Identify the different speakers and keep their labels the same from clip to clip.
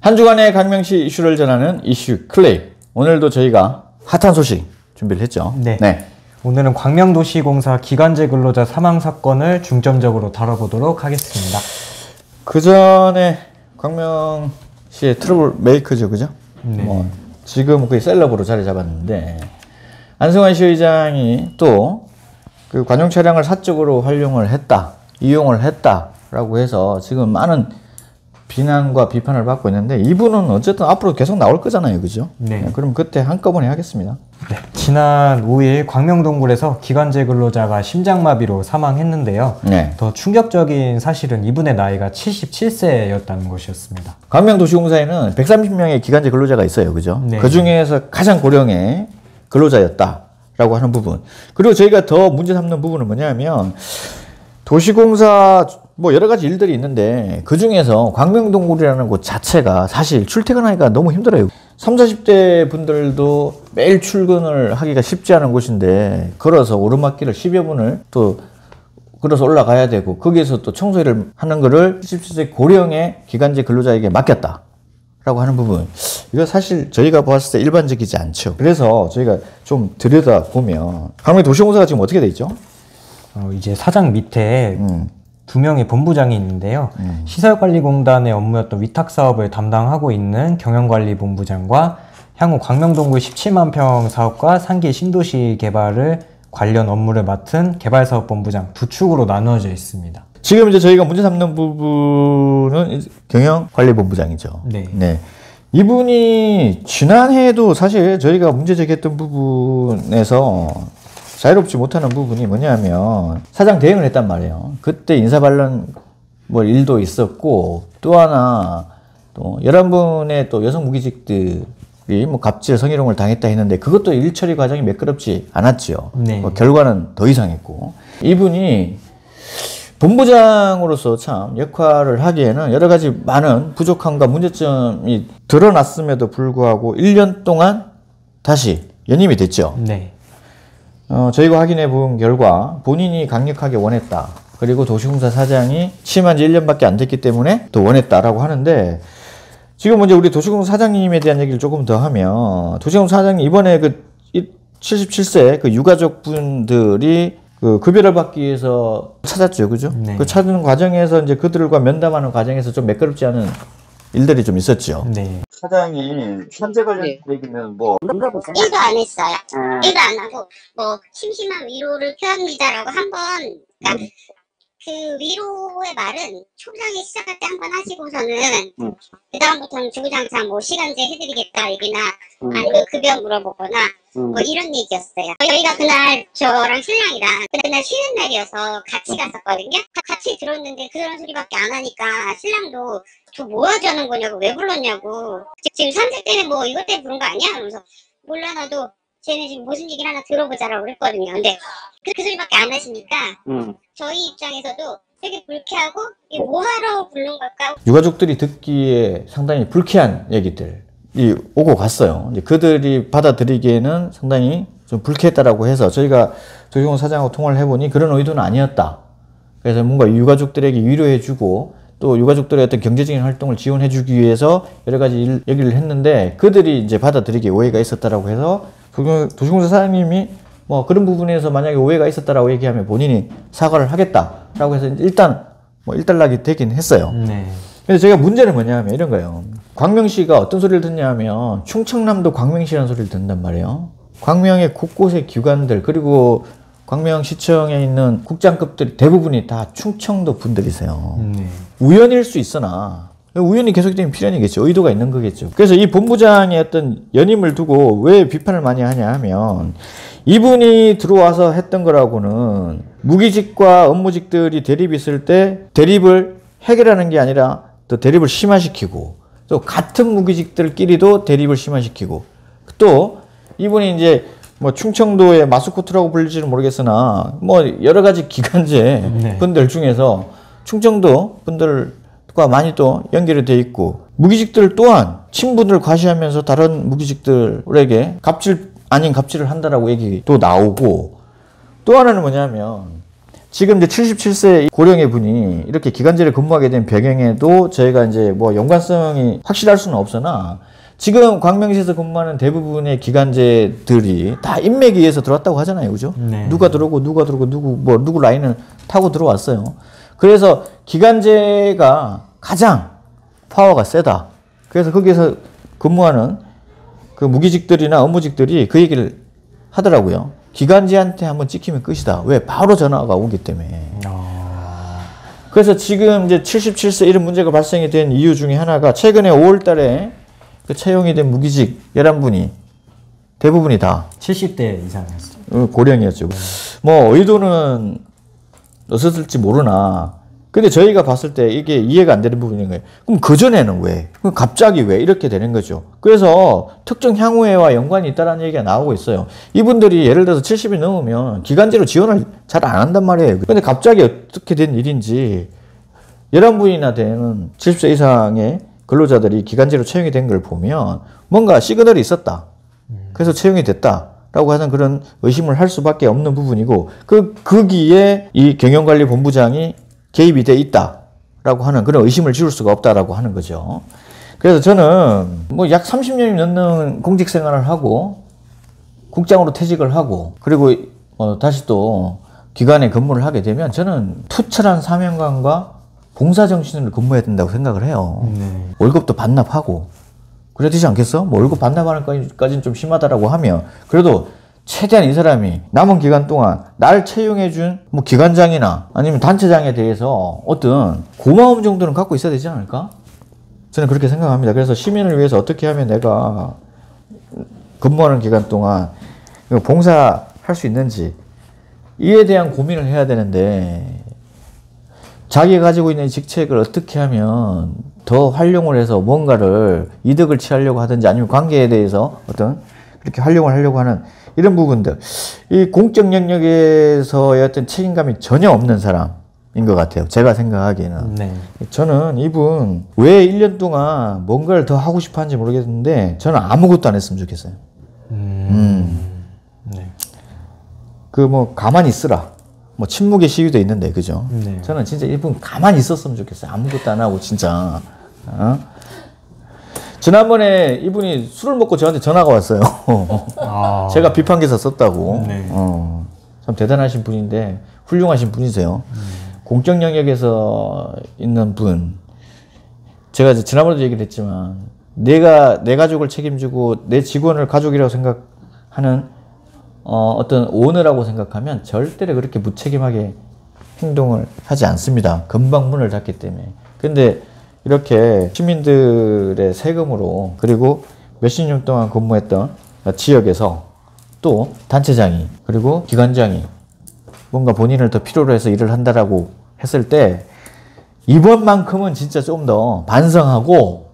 Speaker 1: 한 주간의 광명시 이슈를 전하는 이슈 클릭. 오늘도 저희가 핫한 소식 준비를 했죠.
Speaker 2: 네. 오늘은 광명도시공사 기간제 근로자 사망 사건을 중점적으로 다뤄보도록 하겠습니다.
Speaker 1: 그 전에 광명시의 트러블 메이커죠, 그죠?
Speaker 2: 네.
Speaker 1: 지금 거의 셀럽으로 자리 잡았는데 안승환 시의장이 또 그 관용 차량을 사적으로 활용을 했다, 이용을 했다라고 해서 지금 많은 비난과 비판을 받고 있는데 이분은 어쨌든 앞으로 계속 나올 거잖아요, 그죠?
Speaker 2: 네.
Speaker 1: 그럼 그때 한꺼번에 하겠습니다.
Speaker 2: 네. 지난 5일 광명동굴에서 기간제 근로자가 심장마비로 사망했는데요.
Speaker 1: 네.
Speaker 2: 더 충격적인 사실은 이분의 나이가 77세였다는 것이었습니다.
Speaker 1: 광명도시공사에는 130명의 기간제 근로자가 있어요, 그죠?
Speaker 2: 네.
Speaker 1: 그 중에서 가장 고령의 근로자였다라고 하는 부분. 그리고 저희가 더 문제 삼는 부분은 뭐냐면 도시공사 뭐 여러 가지 일들이 있는데 그 중에서 광명동굴이라는 곳 자체가 사실 출퇴근하기가 너무 힘들어요. 30, 40대 분들도 매일 출근을 하기가 쉽지 않은 곳인데 걸어서 오르막길을 10여 분을 또 걸어서 올라가야 되고 거기에서 또 청소를 하는 거를 77세 고령의 기간제 근로자에게 맡겼다 라고 하는 부분, 이거 사실 저희가 봤을 때 일반적이지 않죠. 그래서 저희가 좀 들여다보면 광명도시공사가 지금 어떻게 돼 있죠?
Speaker 2: 이제 사장 밑에 2명의 본부장이 있는데요. 시설관리공단의 업무였던 위탁사업을 담당하고 있는 경영관리본부장과 향후 광명동굴 17만 평 사업과 상기 신도시 개발을 관련 업무를 맡은 개발사업본부장 두 축으로 나누어져 있습니다.
Speaker 1: 지금 이제 저희가 문제 삼는 부분은 경영관리본부장이죠.
Speaker 2: 네.
Speaker 1: 이분이 지난해에도 사실 저희가 문제 제기했던 부분에서 자유롭지 못하는 부분이 뭐냐면 사장 대행을 했단 말이에요. 그때 인사반론 뭐 일도 있었고 또 하나 또 11분의 또 여성 무기직들이 뭐 갑질 성희롱을 당했다 했는데 그것도 일 처리 과정이 매끄럽지 않았죠.
Speaker 2: 네.
Speaker 1: 뭐 결과는 더 이상했고 이분이 본부장으로서 참 역할을 하기에는 여러 가지 많은 부족함과 문제점이 드러났음에도 불구하고 1년 동안 다시 연임이 됐죠.
Speaker 2: 네.
Speaker 1: 저희가 확인해 본 결과 본인이 강력하게 원했다. 그리고 도시공사 사장이 취임한 지 1년밖에 안 됐기 때문에 또 원했다라고 하는데 지금 이제 우리 도시공사 사장님에 대한 얘기를 조금 더 하면 도시공사 사장님 이번에 그 77세 그 유가족 분들이 그 급여를 받기 위해서 찾았죠. 그죠?
Speaker 2: 네.
Speaker 1: 그 찾는 과정에서 이제 그들과 면담하는 과정에서 좀 매끄럽지 않은 일들이 좀 있었죠.
Speaker 2: 네.
Speaker 1: 사장이 현재 관련 얘기는 뭐
Speaker 3: 1도 안 했어요. 1도 안 하고 뭐 심심한 위로를 표합니다라고 한번 그러니까 그 위로의 말은 총장이 시작할 때 한 번 하시고서는 그다음부터는 주구장창 뭐 시간제 해드리겠다 얘기나 아니면 급여 물어보거나 뭐 이런 얘기였어요. 저희가 그날 저랑 신랑이랑 그날 쉬는 날이어서 같이 갔었거든요. 같이 들었는데 그런 소리밖에 안 하니까 신랑도 저 뭐 하자는 거냐고 왜 불렀냐고 지금 산책 때문에 뭐 이것 때문에 부른 거 아니야? 그러면서 몰라 나도 쟤네 지금 무슨 얘기를 하나 들어보자라고 그랬거든요. 근데 그 소리밖에 안 하시니까 저희 입장에서도 되게 불쾌하고 이게 뭐하러 부른 걸까?
Speaker 1: 유가족들이 듣기에 상당히 불쾌한 얘기들이 오고 갔어요. 이제 그들이 받아들이기에는 상당히 좀 불쾌했다라고 해서 저희가 도시공사 사장하고 통화를 해보니 그런 의도는 아니었다. 그래서 뭔가 유가족들에게 위로해주고 또 유가족들의 어떤 경제적인 활동을 지원해주기 위해서 여러 가지 얘기를 했는데 그들이 이제 받아들이기에 오해가 있었다라고 해서 도시공사 사장님이 뭐 그런 부분에서 만약에 오해가 있었다라고 얘기하면 본인이 사과를 하겠다라고 해서 일단 뭐 일단락이 되긴 했어요.
Speaker 2: 네.
Speaker 1: 그래서 제가 문제는 뭐냐면 이런 거예요. 광명시가 어떤 소리를 듣냐 하면 충청남도 광명시라는 소리를 듣는단 말이에요. 광명의 곳곳의 기관들 그리고 광명시청에 있는 국장급들이 대부분이 다 충청도 분들이세요. 우연일 수 있으나 우연히 계속적인 필연이겠죠. 의도가 있는 거겠죠. 그래서 이 본부장의 어떤 연임을 두고 왜 비판을 많이 하냐 하면 이분이 들어와서 했던 거라고는 무기직과 업무직들이 대립이 있을 때 대립을 해결하는 게 아니라 또 대립을 심화시키고 또 같은 무기직들끼리도 대립을 심화시키고 또 이분이 이제 뭐 충청도의 마스코트라고 불릴지는 모르겠으나 뭐 여러 가지 기관제 분들 중에서 충청도 분들과 많이 또 연결이 돼 있고 무기직들 또한 친분을 과시하면서 다른 무기직들에게 갑질 아닌 갑질을 한다라고 얘기도 나오고 또 하나는 뭐냐면 지금 이제 77세 고령의 분이 이렇게 기간제를 근무하게 된 배경에도 저희가 이제 뭐 연관성이 확실할 수는 없으나 지금 광명시에서 근무하는 대부분의 기간제들이 다 인맥에 의해서 들어왔다고 하잖아요. 그죠?
Speaker 2: 네.
Speaker 1: 누가 들어오고 누구 라인을 타고 들어왔어요. 그래서 기간제가 가장 파워가 세다. 그래서 거기에서 근무하는 그 무기직들이나 업무직들이 그 얘기를 하더라고요. 기간제한테 한번 찍히면 끝이다. 왜? 바로 전화가 오기 때문에. 그래서 지금 이제 77세 이런 문제가 발생이 된 이유 중에 하나가 최근에 5월 달에 그 채용이 된 무기직 11분이 대부분이 다
Speaker 2: 70대 이상이었어요.
Speaker 1: 고령이었죠. 뭐 의도는 어떻을지 모르나 근데 저희가 봤을 때 이게 이해가 안 되는 부분인 거예요. 그럼 그전에는 왜? 그럼 갑자기 왜? 이렇게 되는 거죠. 그래서 특정 향후회와 연관이 있다는 얘기가 나오고 있어요. 이분들이 예를 들어서 70이 넘으면 기간제로 지원을 잘 안 한단 말이에요. 근데 갑자기 어떻게 된 일인지 11분이나 되는 70세 이상의 근로자들이 기간제로 채용이 된 걸 보면 뭔가 시그널이 있었다. 그래서 채용이 됐다라고 하는 그런 의심을 할 수밖에 없는 부분이고 거기에 이 경영관리본부장이 개입이 돼 있다라고 하는 그런 의심을 지울 수가 없다라고 하는 거죠. 그래서 저는 뭐 약 30년이 넘는 공직 생활을 하고 국장으로 퇴직을 하고 그리고 다시 또 기관에 근무를 하게 되면 저는 투철한 사명감과 봉사정신으로 근무해야 된다고 생각을 해요. 월급도 반납하고 그래야 되지 않겠어? 뭐 월급 반납하는 것까지는 좀 심하다라고 하면 그래도 최대한 이 사람이 남은 기간 동안 날 채용해준 뭐 기관장이나 아니면 단체장에 대해서 어떤 고마움 정도는 갖고 있어야 되지 않을까? 저는 그렇게 생각합니다. 그래서 시민을 위해서 어떻게 하면 내가 근무하는 기간 동안 봉사할 수 있는지 이에 대한 고민을 해야 되는데 자기가 가지고 있는 직책을 어떻게 하면 더 활용을 해서 뭔가를 이득을 취하려고 하든지 아니면 관계에 대해서 어떤 그렇게 활용을 하려고 하는 이런 부분들 이 공적 영역에서의 어떤 책임감이 전혀 없는 사람인 것 같아요. 제가 생각하기에는.
Speaker 2: 네. 저는
Speaker 1: 이분 왜 1년 동안 뭔가를 더 하고 싶어 하는지 모르겠는데 저는 아무것도 안 했으면 좋겠어요.
Speaker 2: 네.
Speaker 1: 그 뭐 가만히 있으라. 뭐 침묵의 시위도 있는데 그죠?
Speaker 2: 네.
Speaker 1: 저는 진짜 이분 가만히 있었으면 좋겠어요. 아무것도 안 하고 진짜. 지난번에 이분이 술을 먹고 저한테 전화가 왔어요. 제가 비판 기사 썼다고.
Speaker 2: 네.
Speaker 1: 참 대단하신 분인데 훌륭하신 분이세요. 공적 영역에서 있는 분. 제가 지난번에도 얘기를 했지만 내가 내 가족을 책임지고 내 직원을 가족이라고 생각하는 어떤 오너라고 생각하면 절대로 그렇게 무책임하게 행동을 하지 않습니다. 금방 문을 닫기 때문에. 근데 이렇게 시민들의 세금으로 그리고 몇십 년 동안 근무했던 지역에서 또 단체장이 그리고 기관장이 뭔가 본인을 더 필요로 해서 일을 한다라고 했을 때 이번만큼은 진짜 좀 더 반성하고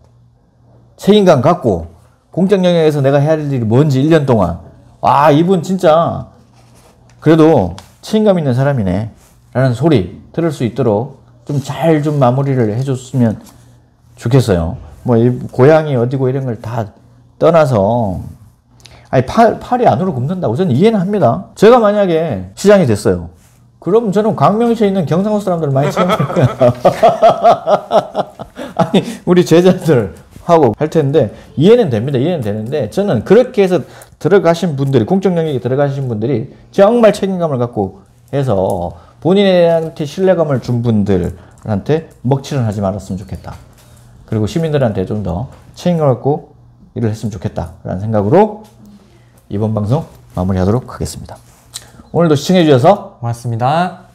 Speaker 1: 책임감 갖고 공적 영역에서 내가 해야 할 일이 뭔지 1년 동안 이분 진짜 그래도 책임감 있는 사람이네 라는 소리 들을 수 있도록 좀 잘 좀 마무리를 해줬으면 좋겠어요. 뭐 고향이 어디고 이런 걸 다 떠나서 팔이 안으로 굽는다고 저는 이해는 합니다. 제가 만약에 시장이 됐어요. 그럼 저는 광명시에 있는 경상도 사람들 많이 채용할 거야. 아니 우리 제자들 하고 할 텐데 이해는 됩니다. 이해는 되는데 저는 그렇게 해서 들어가신 분들이 공적 영역에 들어가신 분들이 정말 책임감을 갖고 해서 본인한테 신뢰감을 준 분들한테 먹칠은 하지 말았으면 좋겠다. 그리고 시민들한테 좀 더 책임감을 갖고 일을 했으면 좋겠다라는 생각으로 이번 방송 마무리하도록 하겠습니다. 오늘도 시청해 주셔서
Speaker 2: 고맙습니다.